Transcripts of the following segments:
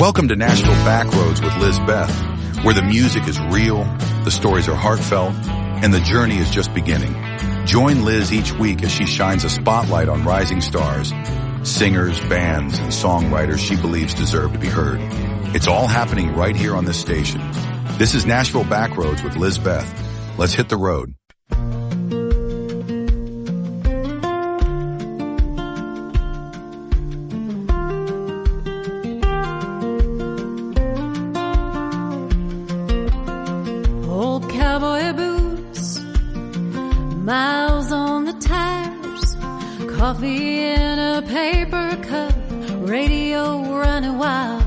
Welcome to Nashville Backroads with Liz Beth, where the music is real, the stories are heartfelt, and the journey is just beginning. Join Liz each week as she shines a spotlight on rising stars, singers, bands, and songwriters she believes deserve to be heard. It's all happening right here on this station. This is Nashville Backroads with Liz Beth. Let's hit the road. Old cowboy boots, miles on the tires, coffee in a paper cup, radio running wild,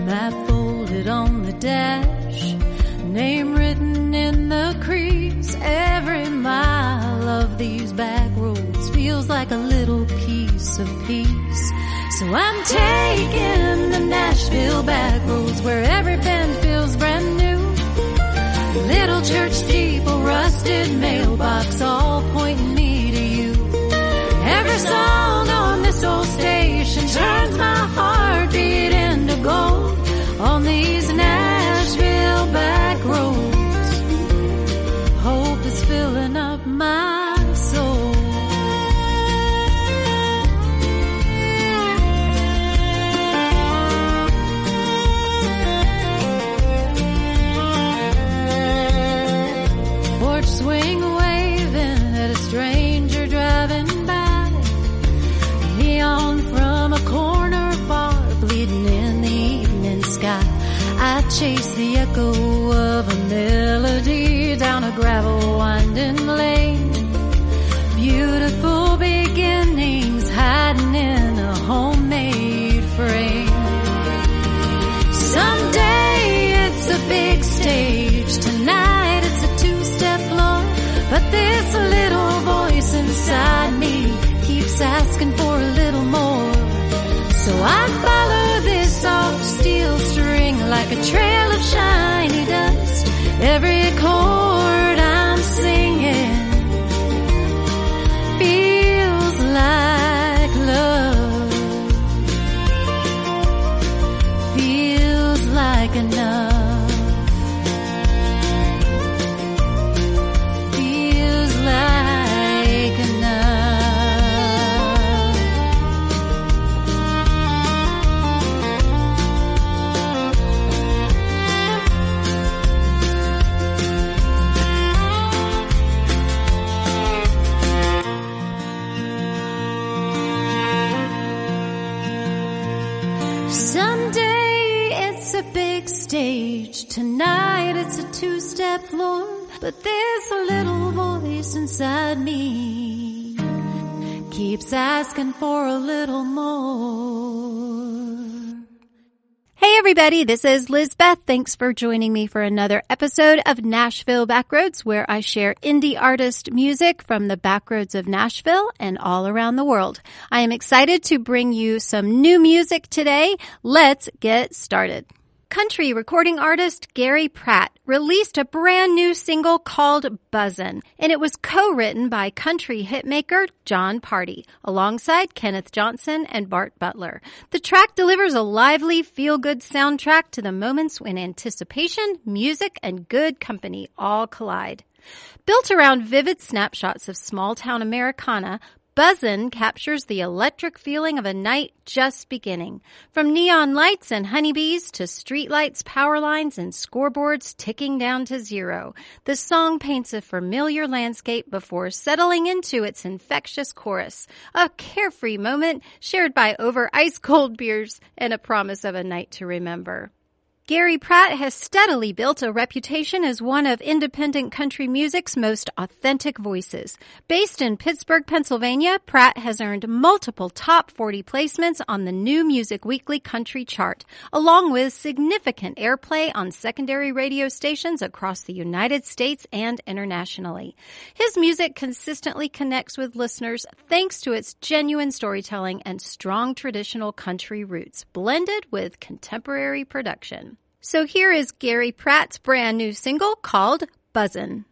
map folded on the dash, name written in the crease. Every mile of these back roads feels like a little piece of peace. So I'm taking the Nashville back roads where every bend feels brand new. Little church steeple, rusted mailbox, all pointing me to you. Every song on this old station turns my heartbeat into gold on these Nashville back roads. Hope is filling up my soul. Porch swing waving at a stranger driving by. Neon from a corner bar bleeding in the evening sky. I chase the echo of a melody down a gravel winding lane. Beautiful beginnings hiding in a homemade frame. Someday it's a big stage, tonight it's a two-step floor. But this little voice inside me keeps asking for a little more. So I follow this soft steel string like a trail of shiny dust. Every chord I'm singing feels like love, feels like enough, feels like enough. Someday it's a big stage, tonight it's a two-step floor. But there's a little voice inside me keeps asking for a little more. Hey everybody, this is Liz Beth. Thanks for joining me for another episode of Nashville Backroads, where I share indie artist music from the backroads of Nashville and all around the world. I am excited to bring you some new music today. Let's get started. Country recording artist Gary Pratt released a brand new single called Buzzin', and it was co-written by country hitmaker John Party alongside Kenneth Johnson and Bart Butler. The track delivers a lively, feel-good soundtrack to the moments when anticipation, music, and good company all collide. Built around vivid snapshots of small-town Americana, Buzzin' captures the electric feeling of a night just beginning. From neon lights and honeybees to streetlights, power lines, and scoreboards ticking down to zero, the song paints a familiar landscape before settling into its infectious chorus. A carefree moment shared by over ice-cold beers and a promise of a night to remember. Gary Pratt has steadily built a reputation as one of independent country music's most authentic voices. Based in Pittsburgh, Pennsylvania, Pratt has earned multiple top 40 placements on the New Music Weekly country chart, along with significant airplay on secondary radio stations across the United States and internationally. His music consistently connects with listeners thanks to its genuine storytelling and strong traditional country roots, blended with contemporary production. So here is Gary Pratt's brand new single called Buzzin'.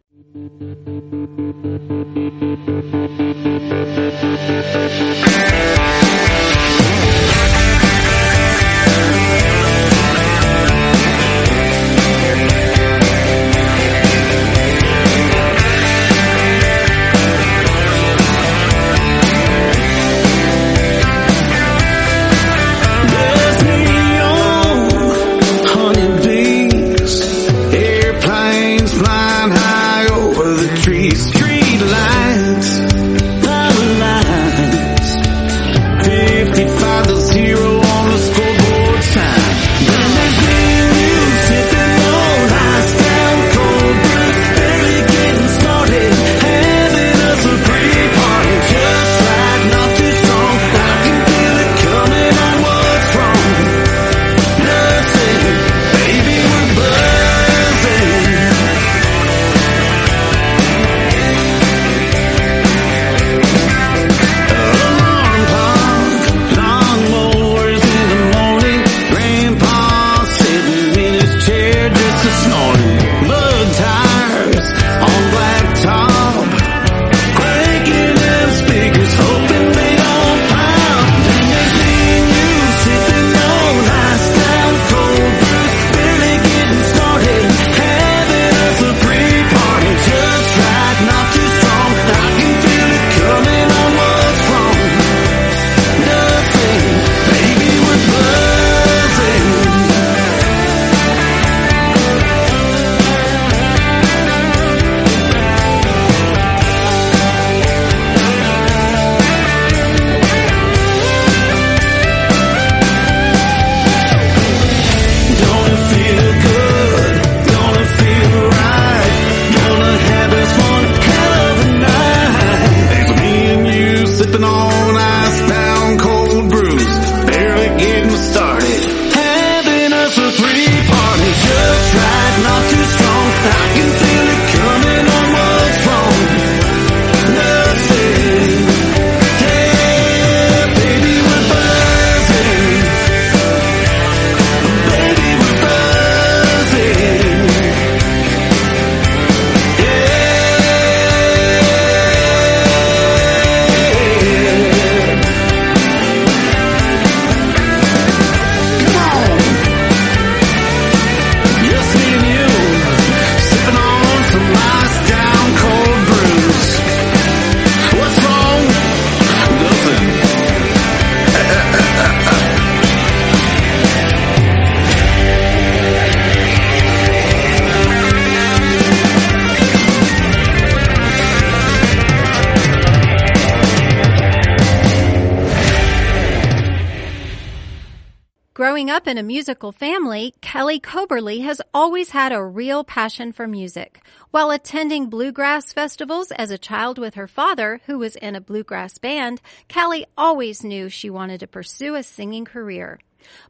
Growing up in a musical family, Kelly Coberly has always had a real passion for music. While attending bluegrass festivals as a child with her father, who was in a bluegrass band, Kelly always knew she wanted to pursue a singing career.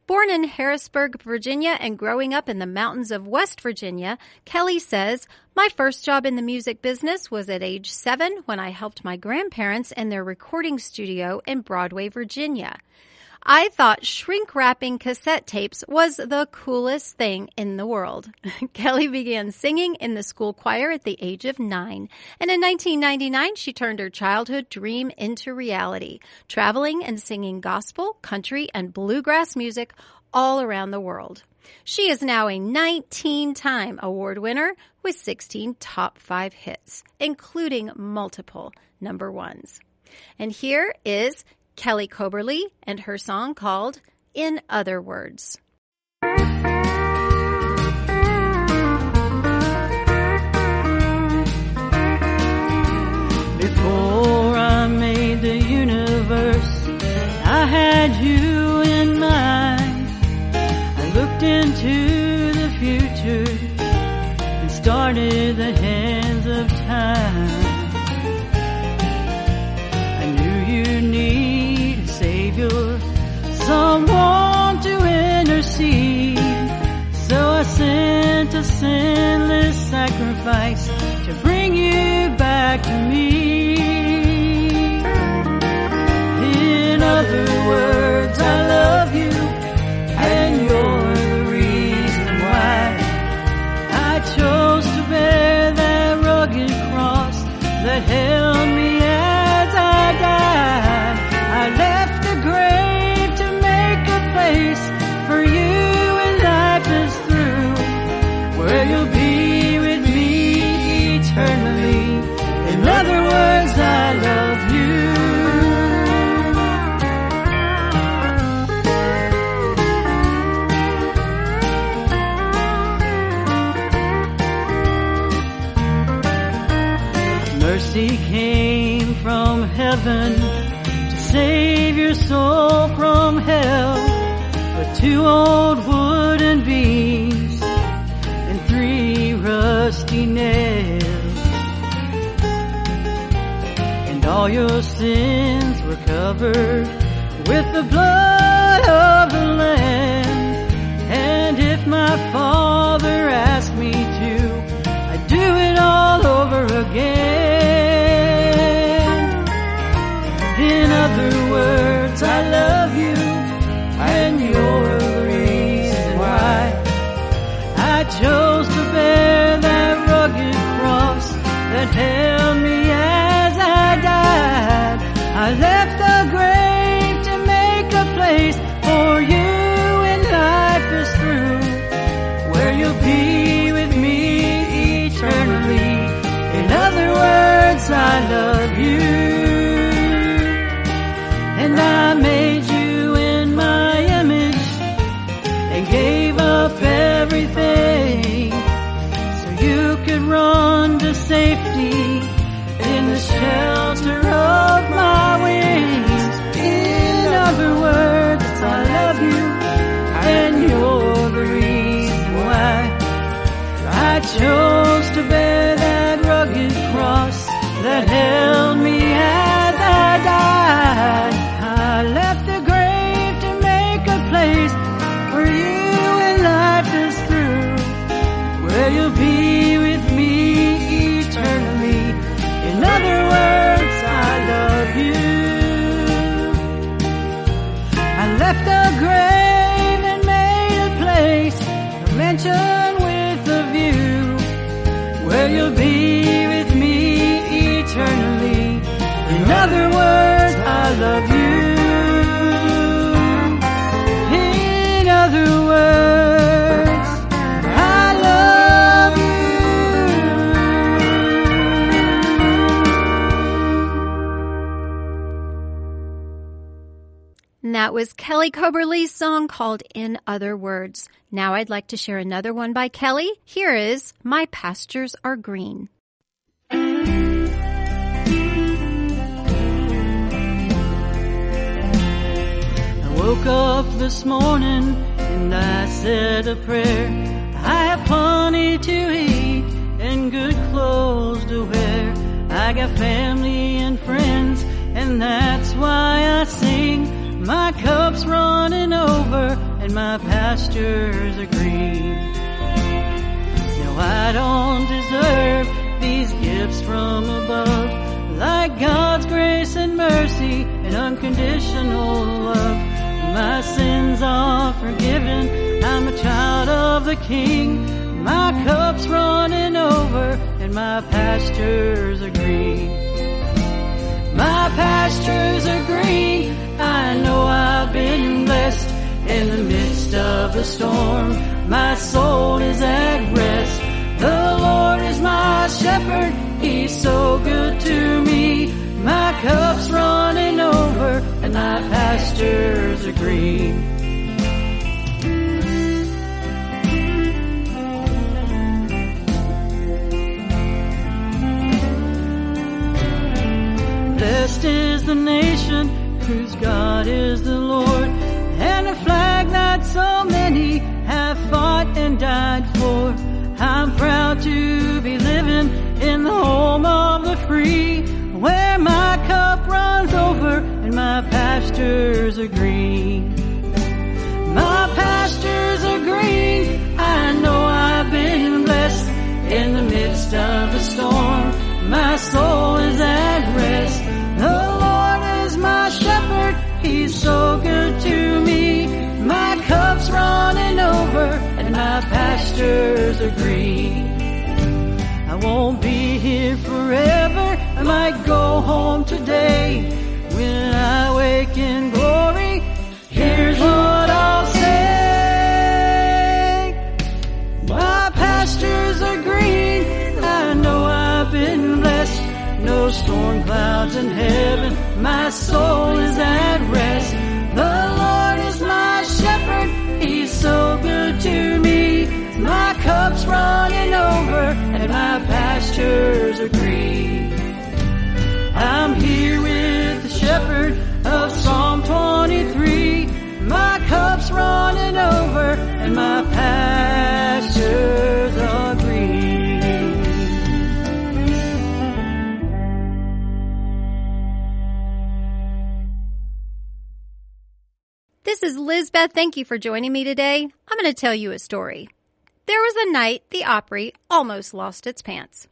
Born in Harrisburg, Virginia, and growing up in the mountains of West Virginia, Kelly says, "My first job in the music business was at age 7 when I helped my grandparents in their recording studio in Broadway, Virginia. I thought shrink-wrapping cassette tapes was the coolest thing in the world." Kelly began singing in the school choir at the age of 9. And in 1999, she turned her childhood dream into reality, traveling and singing gospel, country, and bluegrass music all around the world. She is now a 19-time award winner with 16 top 5 hits, including multiple number ones. And here is Kelly Coberly and her song called In Other Words. Before I made the universe, I had you in mind. I looked into the future and started the hands of time. I knew you need a savior, someone to intercede. So I sent a sinless sacrifice to bring you back to me. In other words, I love you, and you're the reason why I chose to bear that rugged cross that held me as I died. I left the grave to make a place for you when life is through, where you'll be with me eternally. In other words, I love you. Mercy came from heaven to save your soul from hell, but 2 old wooden beams and 3 rusty nails. And all your sins were covered with the blood of the Lamb. And if my Father asked me to, I'd do it all over again. In other words, I love you, and you're the reason why I chose to bear that rugged cross that held me as I died. I left the grave to make a place for you when life is through, where you'll be with me eternally. In other words, I love you. And I made you in my image and gave up everything so you could run to safety in the shelter of my wings. In other words, I love you, and you're the reason why I chose to bear that rugged cross that held me as I died. I left the grave to make a place for you when life is through, where you'll be with me eternally. In other words, I love you. I left the grave and made a place, a mansion with a view, where you'll be with me eternally. In other words, I love you. In other words, I love you. And that was Kelly Coberly's song called In Other Words. Now I'd like to share another one by Kelly. Here is My Pastures Are Green. I woke up this morning and I said a prayer. I have plenty to eat and good clothes to wear. I got family and friends, and that's why I sing. My cup's running over and my pastures are green. No, I don't deserve these gifts from above, like God's grace and mercy and unconditional love. My sins are forgiven, I'm a child of the King. My cup's running over and my pastures are green. My pastures are green, I know I've been blessed. In the midst of the storm, my soul is at rest. The Lord is my shepherd, He's so good to me. My cup's running over and my pastures are green. Blessed is the nation whose God is the Lord, and a flag that so many have fought and died for. I'm proud to be living in the home of the free, where my cup runs over and my pastures are green. My pastures are green, I know I've been blessed. In the midst of the storm, my soul is at rest. The Lord is my shepherd, He's so good to me. My cup's running over and my pastures are green. I won't be here forever, I might go home today. When I wake in glory, here's what I'll say. My pastures are green, I know I've been blessed. No storm clouds in heaven, my soul is at rest. The Lord is my shepherd, He's so good to me. My cup's running over and my pastures are green. I'm here with the shepherd of Psalm 23. My cup's running over and my pastures are green. This is Lizbeth. Thank you for joining me today. I'm going to tell you a story. There was a night the Opry almost lost its pants.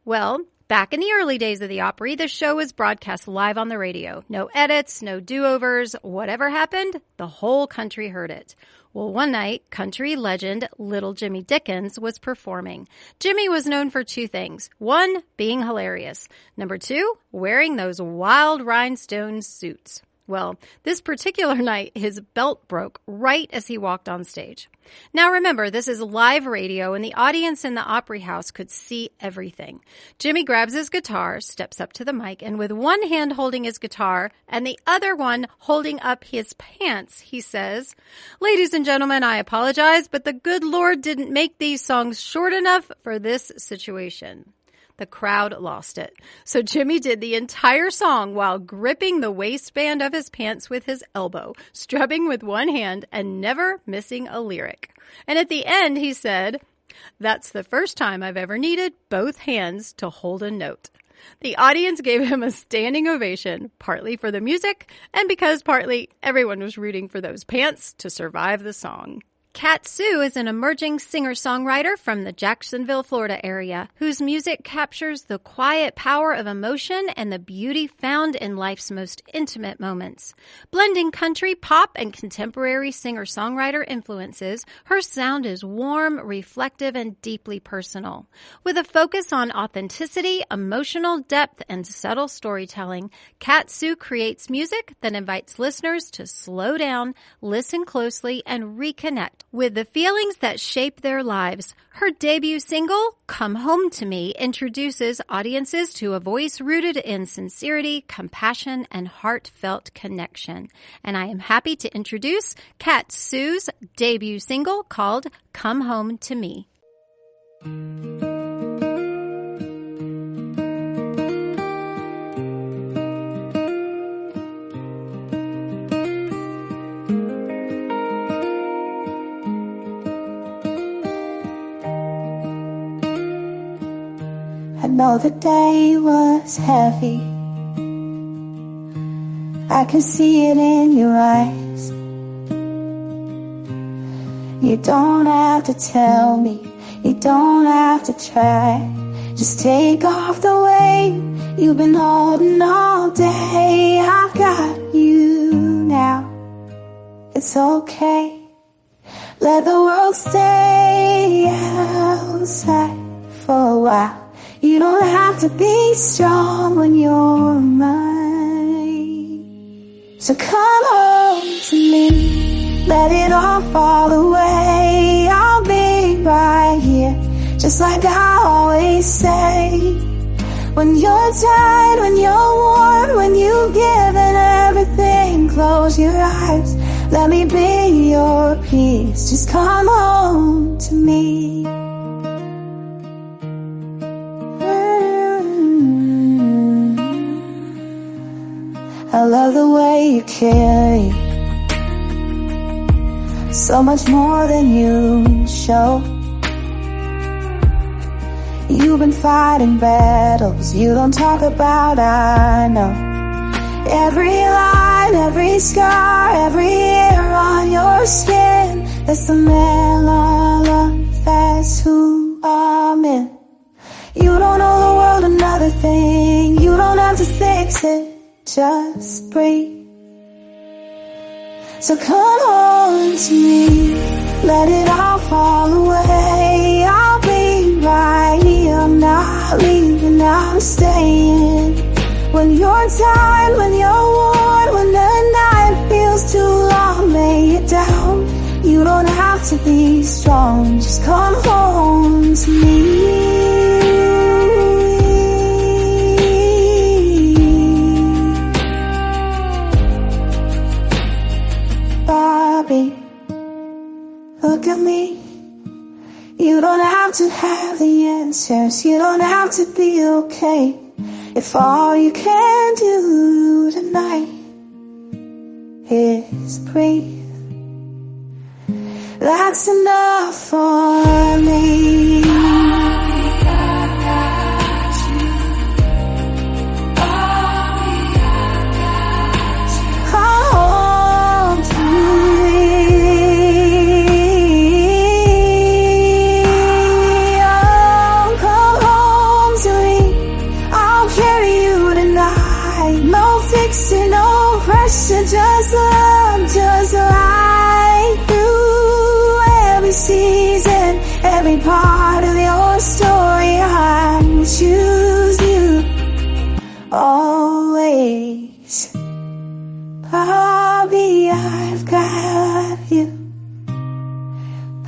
Well, back in the early days of the Opry, the show was broadcast live on the radio. No edits, no do-overs. Whatever happened, the whole country heard it. Well, one night, country legend Little Jimmy Dickens was performing. Jimmy was known for two things. One, being hilarious. Number two, wearing those wild rhinestone suits. Well, this particular night, his belt broke right as he walked on stage. Now remember, this is live radio and the audience in the Opry House could see everything. Jimmy grabs his guitar, steps up to the mic, and with one hand holding his guitar and the other one holding up his pants, he says, "Ladies and gentlemen, I apologize, but the good Lord didn't make these songs short enough for this situation." The crowd lost it. So Jimmy did the entire song while gripping the waistband of his pants with his elbow, strumming with one hand and never missing a lyric. And at the end, he said, "That's the first time I've ever needed both hands to hold a note." The audience gave him a standing ovation, partly for the music and because partly everyone was rooting for those pants to survive the song. Kat Sue is an emerging singer-songwriter from the Jacksonville, Florida area, whose music captures the quiet power of emotion and the beauty found in life's most intimate moments. Blending country, pop, and contemporary singer-songwriter influences, her sound is warm, reflective, and deeply personal. With a focus on authenticity, emotional depth, and subtle storytelling, Kat Sue creates music that invites listeners to slow down, listen closely, and reconnect with the feelings that shape their lives. Her debut single, Come Home to Me, introduces audiences to a voice rooted in sincerity, compassion, and heartfelt connection. And I am happy to introduce Kat Sue's debut single called Come Home to Me. know the day was heavy. I can see it in your eyes. You don't have to tell me, you don't have to try. Just take off the weight you've been holding all day. I've got you now, it's okay. Let the world stay outside for a while. You don't have to be strong when you're mine. So come home to me, let it all fall away. I'll be right here, just like I always say. When you're tired, when you're worn, when you've given everything, close your eyes, let me be your peace. Just come home to me. I love the way you carry, so much more than you show. You've been fighting battles you don't talk about, I know. Every line, every scar, every hair on your skin, that's the man I love, that's who I'm in. You don't owe the world another thing, you don't have to fix it, just breathe. So come on to me, let it all fall away. I'll be right here, I'm not leaving, I'm staying. When you're tired, when you're worn, when the night feels too long, lay it down. You don't have to be strong, just come home to me. Bobby, look at me. You don't have to have the answers, you don't have to be okay. If all you can do tonight is breathe, that's enough for me. No pressure, just love, just right through every season, every part of your story. I will choose you always. Bobby, I've got you.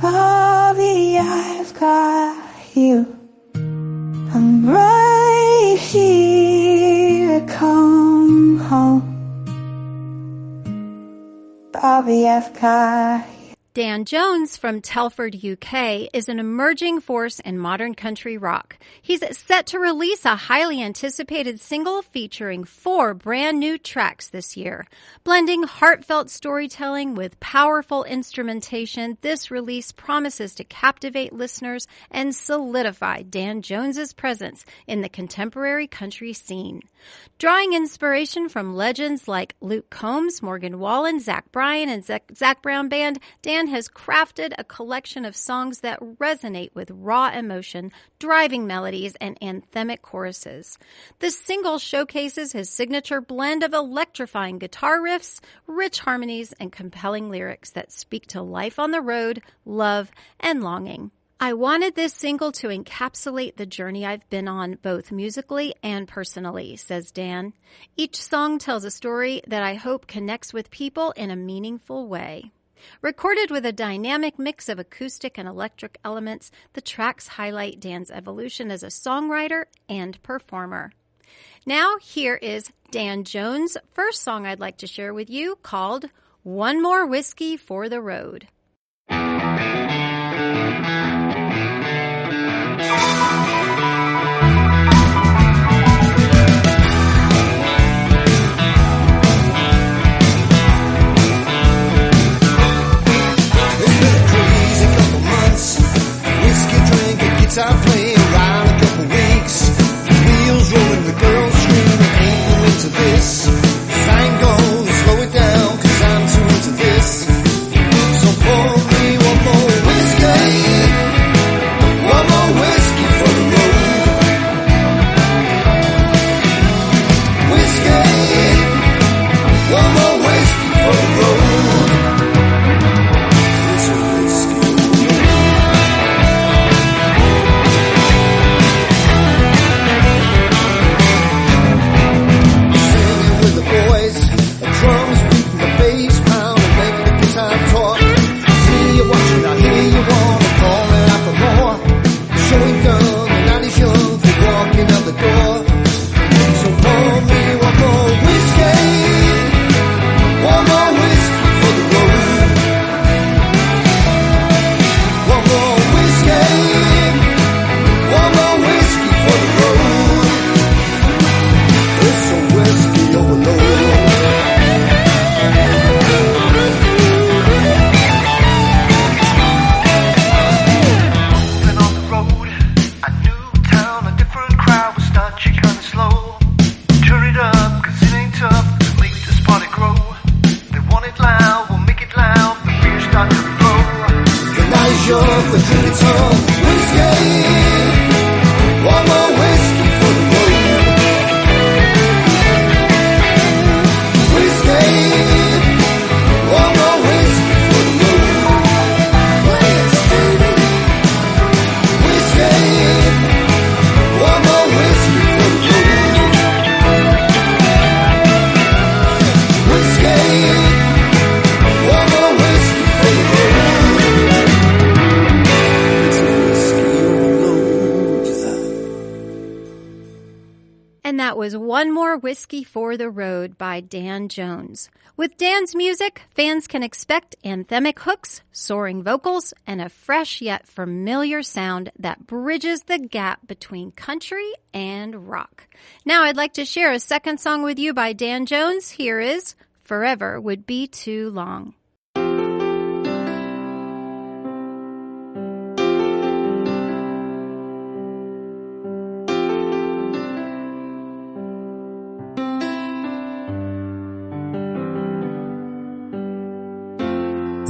Bobby, I've got you. I'm right here, come home. Bobby, I've got you. Dan Jones from Telford, UK, is an emerging force in modern country rock. He's set to release a highly anticipated single featuring 4 brand new tracks this year. Blending heartfelt storytelling with powerful instrumentation, this release promises to captivate listeners and solidify Dan Jones's presence in the contemporary country scene. Drawing inspiration from legends like Luke Combs, Morgan Wallen, Zach Bryan, and Zach Brown Band, Dan has crafted a collection of songs that resonate with raw emotion, driving melodies, and anthemic choruses. This single showcases his signature blend of electrifying guitar riffs, rich harmonies, and compelling lyrics that speak to life on the road, love, and longing. I wanted this single to encapsulate the journey I've been on both musically and personally, says Dan. Each song tells a story that I hope connects with people in a meaningful way. Recorded with a dynamic mix of acoustic and electric elements, the tracks highlight Dan's evolution as a songwriter and performer. Now, here is Dan Jones' first song I'd like to share with you, called One More Whiskey for the Road. Guitar playing around a couple weeks. off and drinking some whiskey. One more whiskey for the road. Whiskey. One more whiskey for the road. Whiskey. Whiskey. One more whiskey for the road. Whiskey. One more whiskey for the road. And that was One More Whiskey for the Road by Dan Jones. With Dan's music, fans can expect anthemic hooks, soaring vocals, and a fresh yet familiar sound that bridges the gap between country and rock. Now I'd like to share a second song with you by Dan Jones. Here is Forever Would Be Too Long.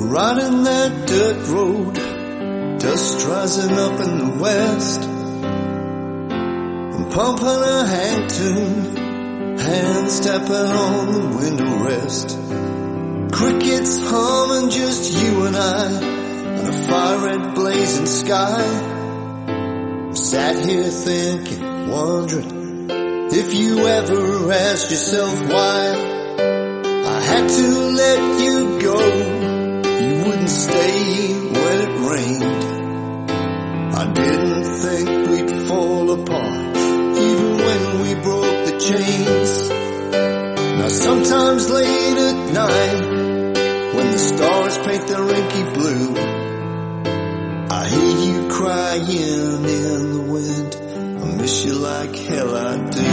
Riding that dirt road, dust rising up in the west. I'm pumping a hang tune, hands tapping on the window rest. Crickets humming, just you and I, on a fire-red blazing sky. Sat here thinking, wondering if you ever asked yourself why I had to let you go. You wouldn't stay when it rained. I didn't think we'd fall apart, even when we broke the chains. Now sometimes late at night, when the stars paint their inky blue, I hear you crying in the wind. I miss you like hell I do.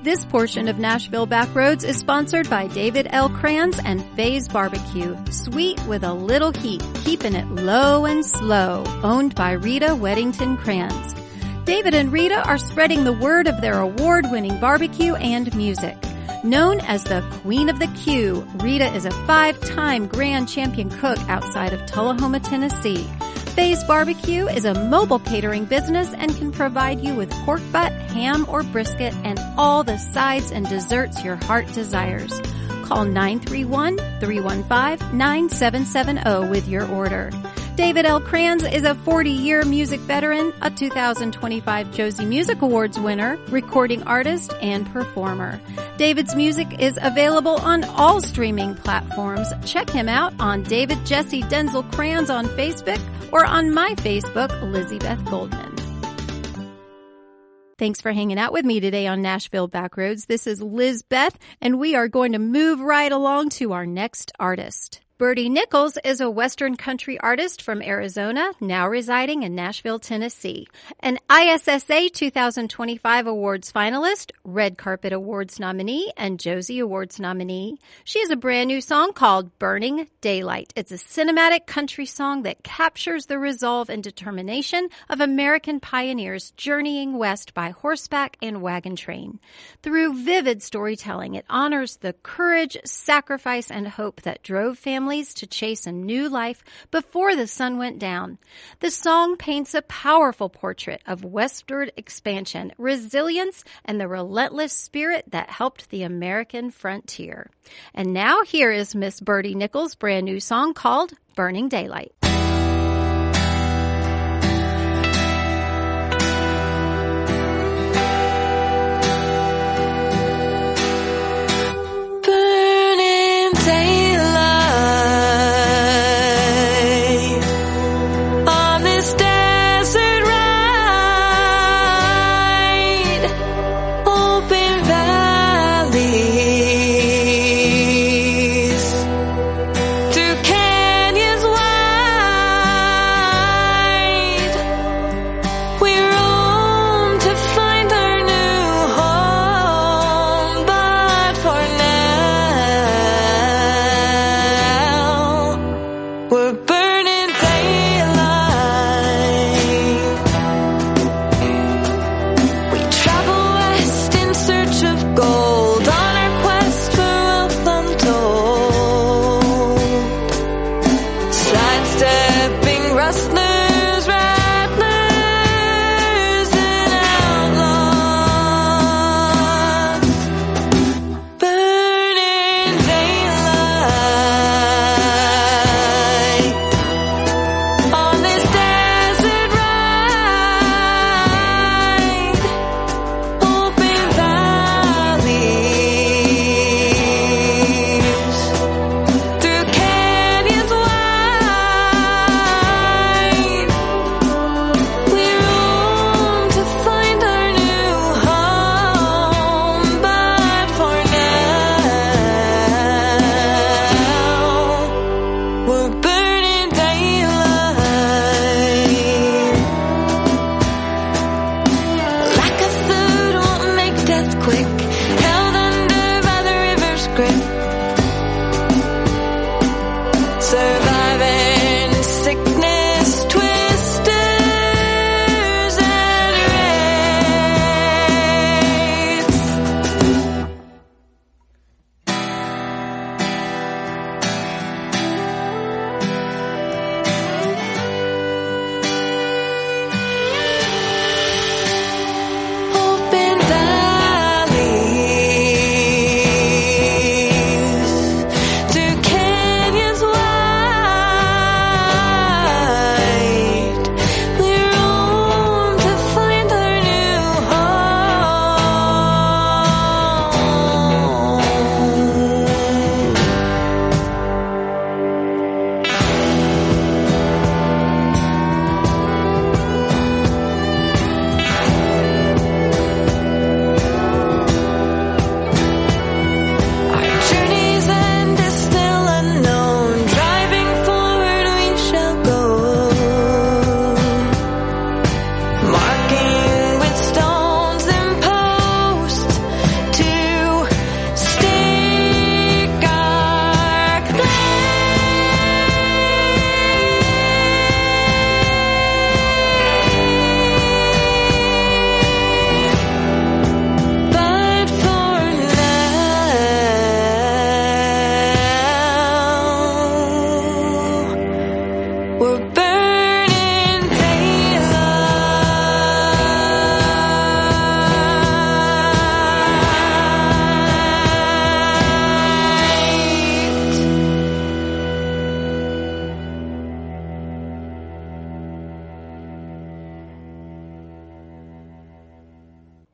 This portion of Nashville Backroads is sponsored by David L. Kranz and Faye's Barbecue. Sweet with a little heat, keeping it low and slow. Owned by Rita Weddington Kranz. David and Rita are spreading the word of their award-winning barbecue and music. Known as the Queen of the Q, Rita is a 5-time Grand Champion cook outside of Tullahoma, Tennessee. Faye's Barbecue is a mobile catering business and can provide you with pork butt, ham, or brisket, and all the sides and desserts your heart desires. Call 931-315-9770 with your order. David L. Kranz is a 40-year music veteran, a 2025 Josie Music Awards winner, recording artist, and performer. David's music is available on all streaming platforms. Check him out on David Jesse Denzel Kranz on Facebook or on my Facebook, Lizzie Beth Goldman. Thanks for hanging out with me today on Nashville Backroads. This is Liz Beth, and we are going to move right along to our next artist. Bertie Nichols is a Western country artist from Arizona, now residing in Nashville, Tennessee. An ISSA 2025 Awards finalist, Red Carpet Awards nominee, and Josie Awards nominee. She has a brand new song called Burning Daylight. It's a cinematic country song that captures the resolve and determination of American pioneers journeying west by horseback and wagon train. Through vivid storytelling, it honors the courage, sacrifice, and hope that drove families to chase a new life before the sun went down. The song paints a powerful portrait of westward expansion, resilience, and the relentless spirit that helped the American frontier. And now here is Miss Bertie Nichols' brand new song called Burning Daylight. To canyons wide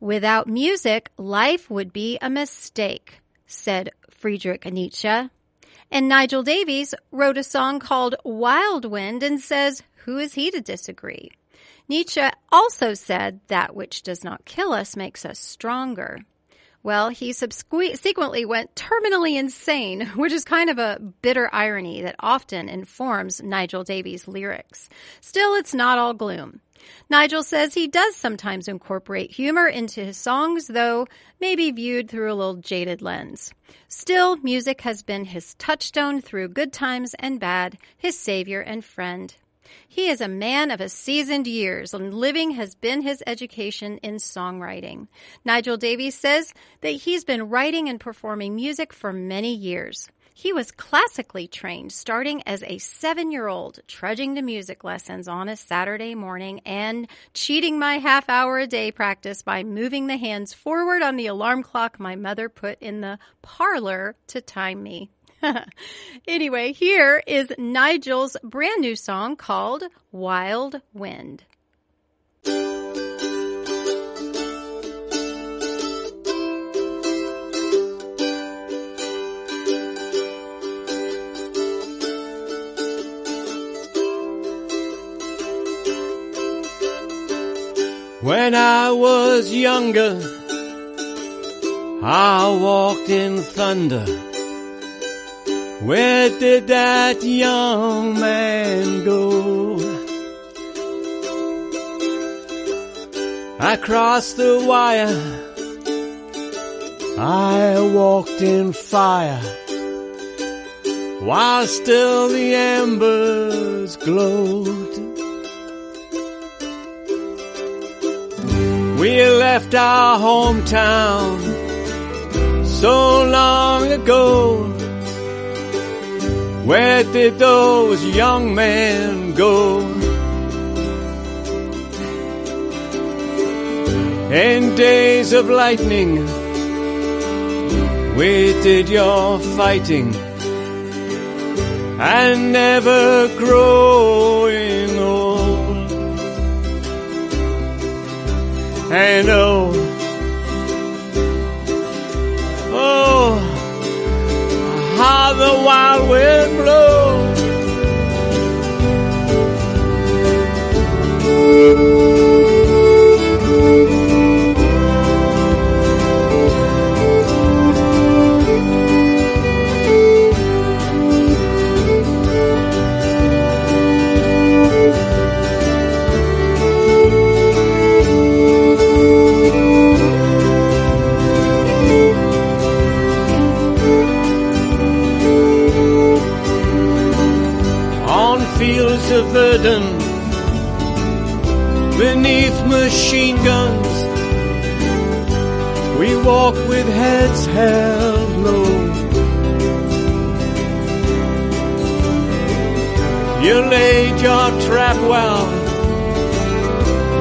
Without music, life would be a mistake, said Friedrich Nietzsche. And Nigel Davies wrote a song called Wild Wind and says, who is he to disagree? Nietzsche also said that which does not kill us makes us stronger. Well, he subsequently went terminally insane, which is kind of a bitter irony that often informs Nigel Davies' lyrics. Still, it's not all gloom. Nigel says he does sometimes incorporate humor into his songs, though maybe viewed through a little jaded lens. Still, music has been his touchstone through good times and bad, his savior and friend. He is a man of a seasoned years, and living has been his education in songwriting. Nigel Davies says that he's been writing and performing music for many years. He was classically trained, starting as a 7-year-old, trudging to music lessons on a Saturday morning and cheating my half-hour-a-day practice by moving the hands forward on the alarm clock my mother put in the parlor to time me. Anyway, here is Nigel's brand new song called Wild Wind. When I was younger, I walked in thunder. Where did that young man go? I crossed the wire, I walked in fire, while still the embers glowed. We left our hometown so long ago. Where did those young men go? In days of lightning, we did your fighting, and never growing old. And oh, how the wild wind blows. Fields of Verdun, beneath machine guns, we walk with heads held low. You laid your trap well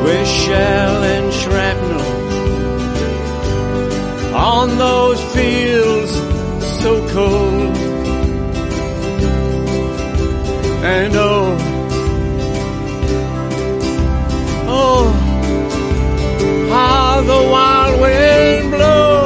with shell and shrapnel on those fields so cold. And oh, how the wild wind blows.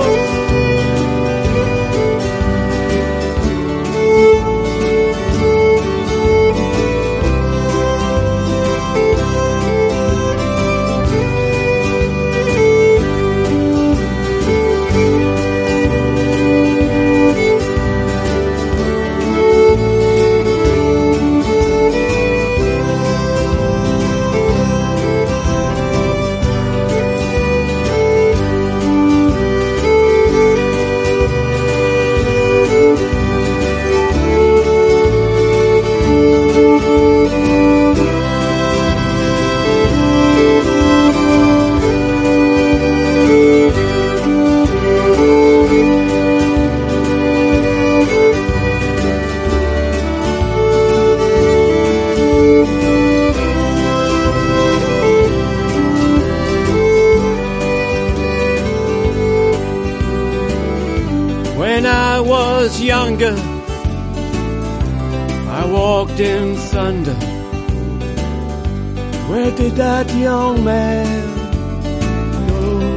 Younger, I walked in thunder. Where did that young man go?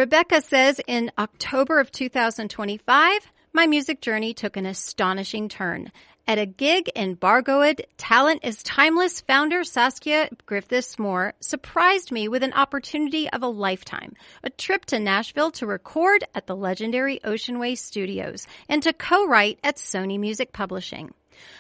Rebecca says, in October of 2025, my music journey took an astonishing turn. At a gig in Bargoed, Talent is Timeless founder Saskia Griffiths-Moore surprised me with an opportunity of a lifetime, a trip to Nashville to record at the legendary Ocean Way Studios and to co-write at Sony Music Publishing.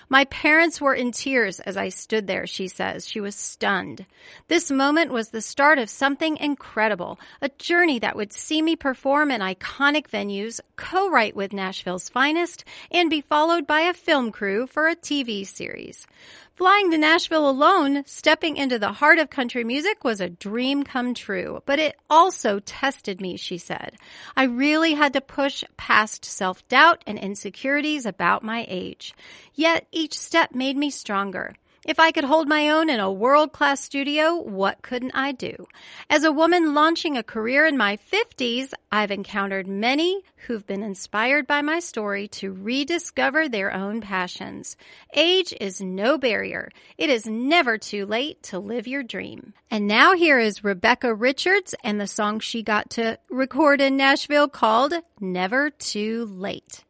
My parents were in tears as I stood there, she says. She was stunned. This moment was the start of something incredible, a journey that would see me perform in iconic venues, co-write with Nashville's finest, and be followed by a film crew for a TV series. Flying to Nashville alone, stepping into the heart of country music, was a dream come true, but it also tested me, she said. I really had to push past self-doubt and insecurities about my age. Yet each step made me stronger. If I could hold my own in a world-class studio, what couldn't I do? As a woman launching a career in my 50s, I've encountered many who've been inspired by my story to rediscover their own passions. Age is no barrier. It is never too late to live your dream. And now here is Rebecca Richards and the song she got to record in Nashville called Never Too Late.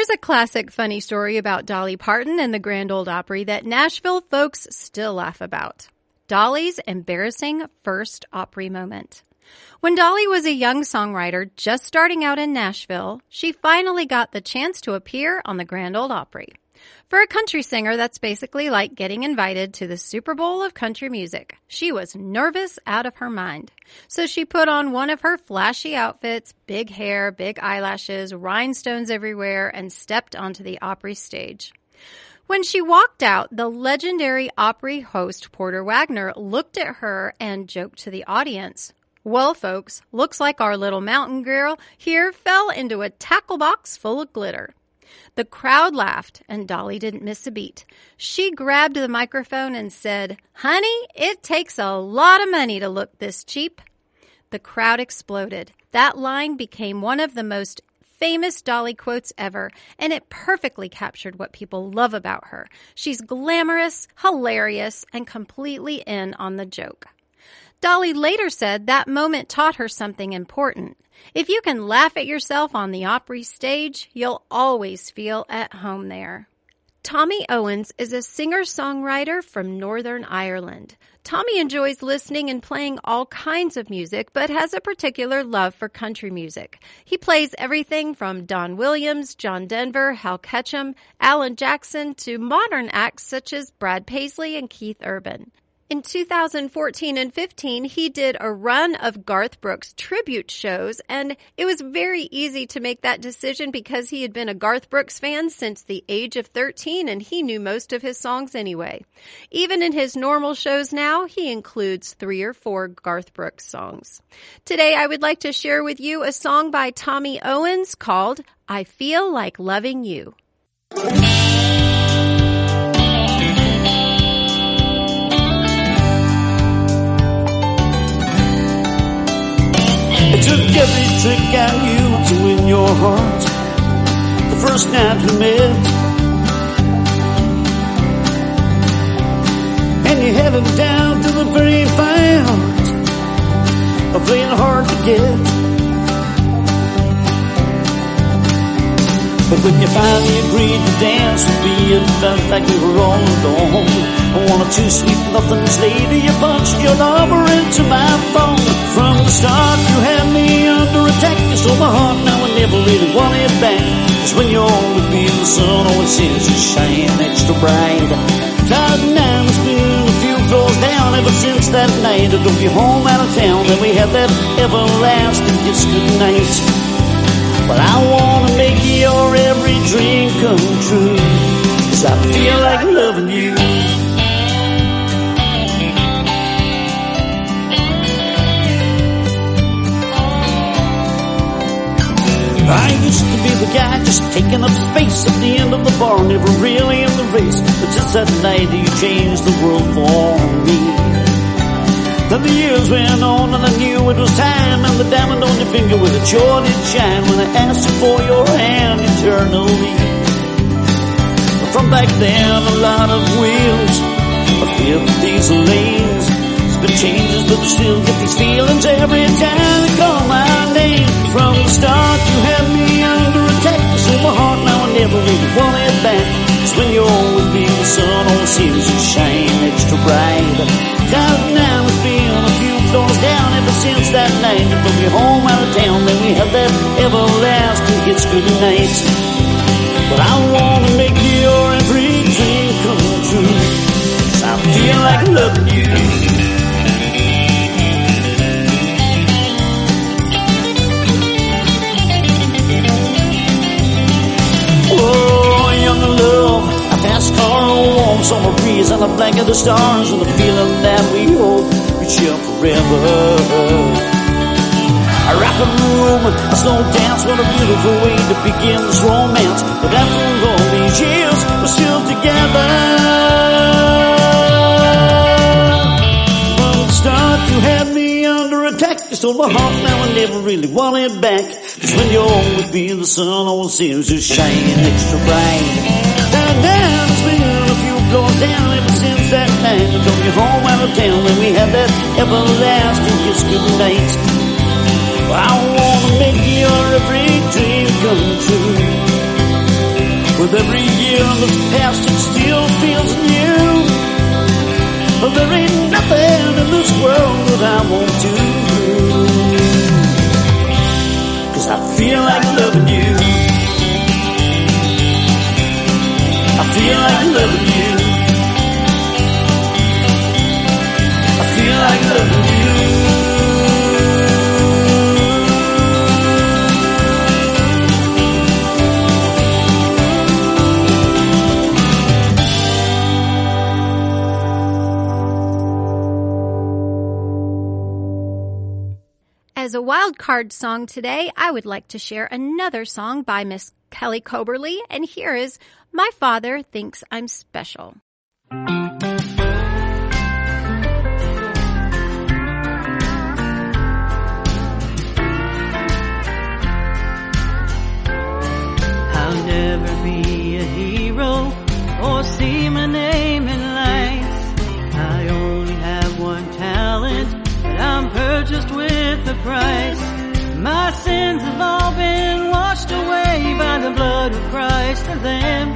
Here's a classic funny story about Dolly Parton and the Grand Ole Opry that Nashville folks still laugh about. Dolly's embarrassing first Opry moment. When Dolly was a young songwriter just starting out in Nashville, she finally got the chance to appear on the Grand Ole Opry. For a country singer, that's basically like getting invited to the Super Bowl of country music. She was nervous out of her mind. So she put on one of her flashy outfits, big hair, big eyelashes, rhinestones everywhere, and stepped onto the Opry stage. When she walked out, the legendary Opry host Porter Wagner looked at her and joked to the audience, Well, folks, looks like our little mountain girl here fell into a tackle box full of glitter. The crowd laughed, and Dolly didn't miss a beat. She grabbed the microphone and said, "Honey, it takes a lot of money to look this cheap." The crowd exploded. That line became one of the most famous Dolly quotes ever, and it perfectly captured what people love about her. She's glamorous, hilarious, and completely in on the joke. Dolly later said that moment taught her something important. If you can laugh at yourself on the Opry stage, you'll always feel at home there. Tommy Owens is a singer-songwriter from Northern Ireland. Tommy enjoys listening and playing all kinds of music, but has a particular love for country music. He plays everything from Don Williams, John Denver, Hal Ketchum, Alan Jackson, to modern acts such as Brad Paisley and Keith Urban. In 2014 and 15, he did a run of Garth Brooks tribute shows, and it was very easy to make that decision because he had been a Garth Brooks fan since the age of 13, and he knew most of his songs anyway. Even in his normal shows now, he includes 3 or 4 Garth Brooks songs. Today, I would like to share with you a song by Tommy Owens called "I Feel Like Loving You." It took every trick I used to win your heart the first night we met, and you held it down to the very fine art of playing hard to get. But when you finally agreed to dance with me, it felt like we were all alone. One or two sweet nothings later, you punched your number into my phone. From the start, you had me under attack. You stole my heart, now I never really want it back. 'Cause when you're with me, the sun always seems to shine extra bright. Cloud 9 has been a few floors down ever since that night. I drove you home out of town, and we had that everlasting kiss goodnight. But I wanna make your every dream come true, 'cause I feel like loving you. I used to be the guy just taking up space at the end of the bar, never really in the race. But since that night you changed the world for me. Then the years went on and I knew it was time, and the diamond on your finger with it sure did shine when I asked you for your hand eternally. But from back then a lot of wheels, a few diesel lanes. It's been changes but I still get these feelings every time you call my name. From the start you had me under attack. You stole my heart, now I never really want it back. 'Cause when you're with me the sun always seems to shine extra bright. Cloud 9 has been a few floors down ever since that night. You took me home out of town, then we had that everlasting kiss goodnight. But I wanna make your every dream come true, 'cause I feel like loving you. Fast car, a warm summer breeze, and a blanket of the stars, and the feeling that we hope we share forever. A rockin' room, a slow dance, what a beautiful way to begin this romance. But after all these years, we're still together. From the start, you had me under attack. You stole my heart, now I never really want it back. 'Cause when you're with me, the sun always seems to shine extra bright. Down, it's been a few floors down ever since that night. I drove you home out of town, and we had that everlasting kiss goodnight. I wanna make your every dream come true. With every year that's passed, it still feels new. But there ain't nothing in this world that I won't do, 'cause I feel like loving you. I feel like loving you. I feel like loving you. as a wild card song today, I would like to share another song by Miss Kelly Coberly, and here is My Father Thinks I'm Special. I'll never be a hero or see my name in lights. I only have one talent, and I'm purchased with a price. My sins have all been washed away by the blood of Christ the Lamb.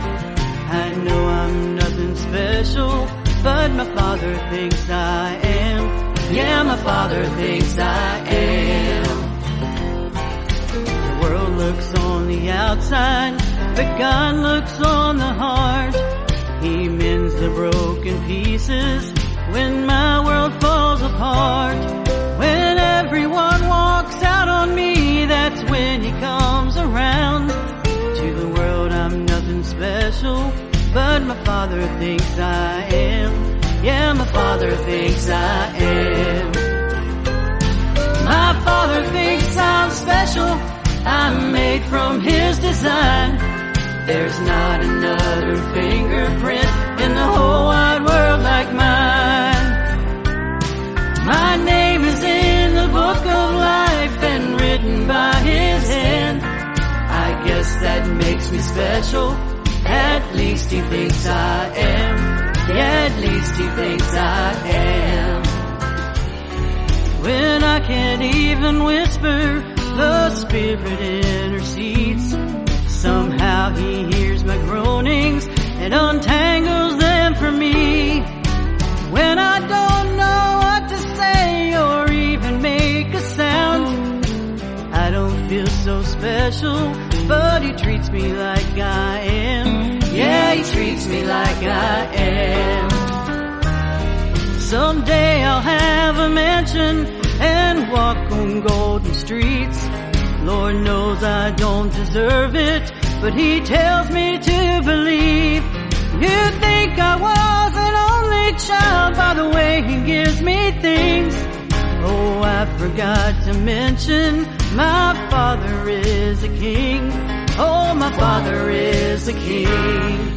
I know I'm nothing special, but my Father thinks I am. Yeah, my Father thinks I am. The world looks on the outside, but God looks on the heart. He mends the broken pieces when my world falls apart. When everyone walks out on me, that's when He comes around. To the world I'm nothing special, but my Father thinks I am. Yeah, my Father thinks I am. My Father thinks I'm special. I'm made from His design. There's not another fingerprint in the whole wide world like mine. My name is in the book of life and written by His hand. I guess that makes me special. At least He thinks I am. Yeah, at least He thinks I am. When I can't even whisper, the Spirit intercedes. Somehow He hears my groanings and untangles them for me. When I don't know what to say or even make a sound, I don't feel so special, but He treats me like I am. Yeah, He treats me like I am. Someday I'll have a mansion and walk on golden streets. Lord knows I don't deserve it, but He tells me to believe. You'd think I was an only child by the way He gives me things. Oh, I forgot to mention my Father is a king. Oh, my Father is a king.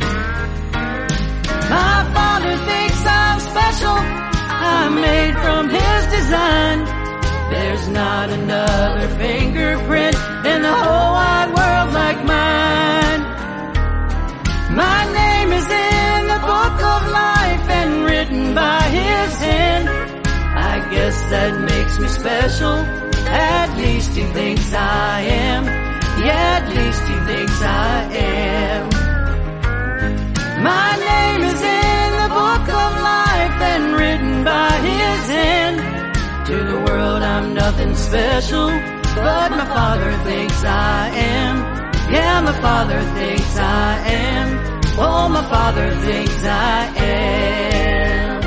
My Father thinks I'm special. I'm made from His design. There's not another fingerprint in the whole wide world like mine. My name is in the book of life and written by His hand. I guess that makes me special. At least He thinks I am. Yeah, at least He thinks I am. My name is in the book of life and written by His hand. To the world I'm nothing special, but my Father thinks I am. Yeah, my Father thinks I am. Oh, my Father thinks I am.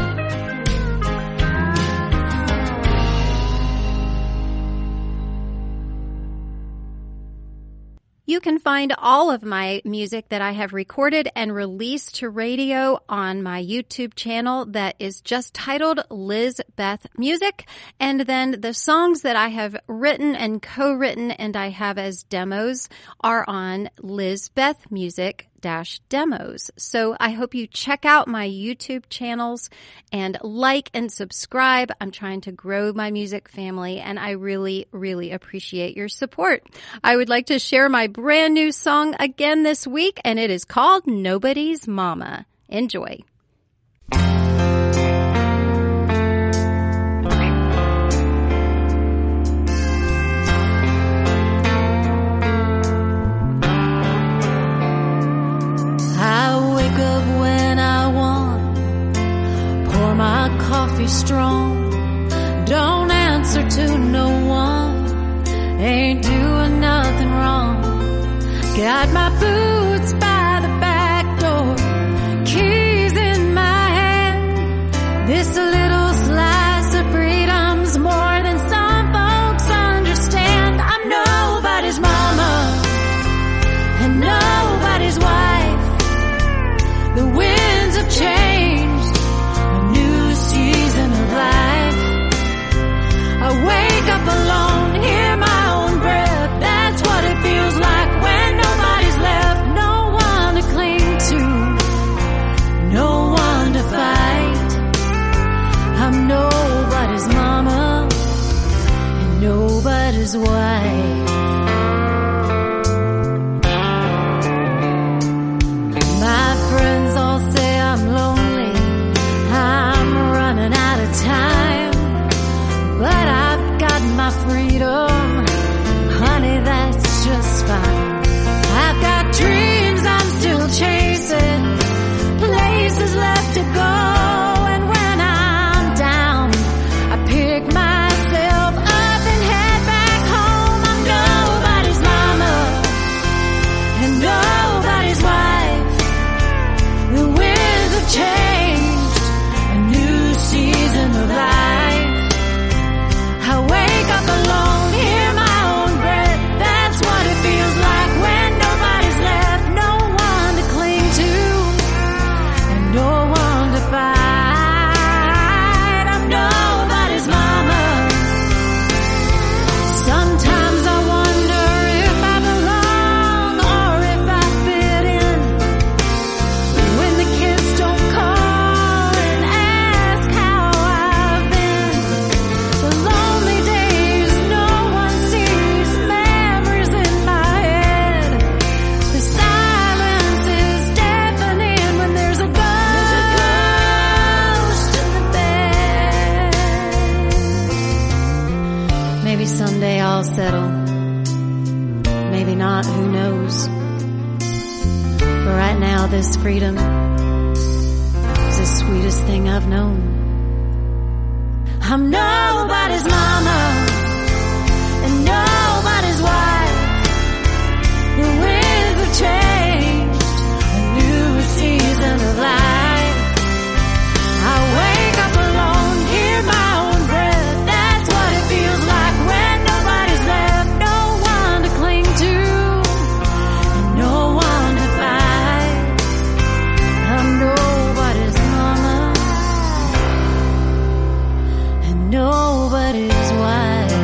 You can find all of my music that I have recorded and released to radio on my YouTube channel that is just titled Liz Beth Music. And then the songs that I have written and co-written and I have as demos are on LizBethMusic-demos. So I hope you check out my YouTube channels and like and subscribe. I'm trying to grow my music family and I really, really appreciate your support. I would like to share my brand new song again this week and it is called Nobody's Mama. Enjoy. I wake up when I want, pour my coffee strong, don't answer to no one, ain't doing nothing wrong, got my boots by the back door, keys in my hand, this little slice of freedom's more than some folks understand. I'm nobody's mama and nobody's wife. The winds have changed, a new season of life. I wake up alone nobody's wife. My friends all say I'm lonely, I'm running out of time, but I've got my freedom, honey, that's just fine. I've got dreams I'm still chasing, places left to go, and when I'm down, I pick myself up and head back home. I'm nobody's mama and nobody's wife. The winds have changed, a new season of life. I wake up alone, hear my own breath. That's what it feels like when nobody's left, no one to cling to, and no one to fight. I'm nobody's mama. Sometimes I wonder if I belong or if I fit in. When the kids don't call and ask how I've been, the lonely days no one sees, memories in my head. The silence is deafening when there's a ghost in the bed. Maybe someday I'll settle, maybe not, who knows. But right now this freedom is the sweetest thing I've known. I'm nobody's mama and nobody's wife. The winds have changed, a new season of life. I wake up alone, hear my own breath. That's what it feels like when nobody's left, no one to cling to, and no one to fight. I'm nobody's mama and nobody's wife.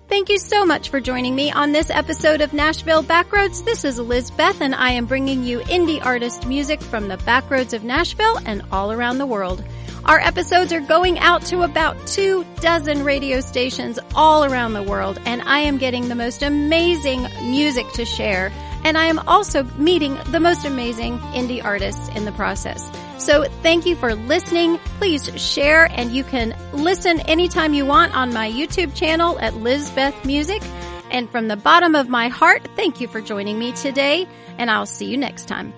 Thank you so much for joining me on this episode of Nashville Backroads. This is Liz Beth, and I am bringing you indie artist music from the Backroads of Nashville and all around the world. Our episodes are going out to about 24 radio stations all around the world, and I am getting the most amazing music to share, and I am also meeting the most amazing indie artists in the process. So thank you for listening. Please share, and you can listen anytime you want on my YouTube channel at Lizbeth Music. And from the bottom of my heart, thank you for joining me today, and I'll see you next time.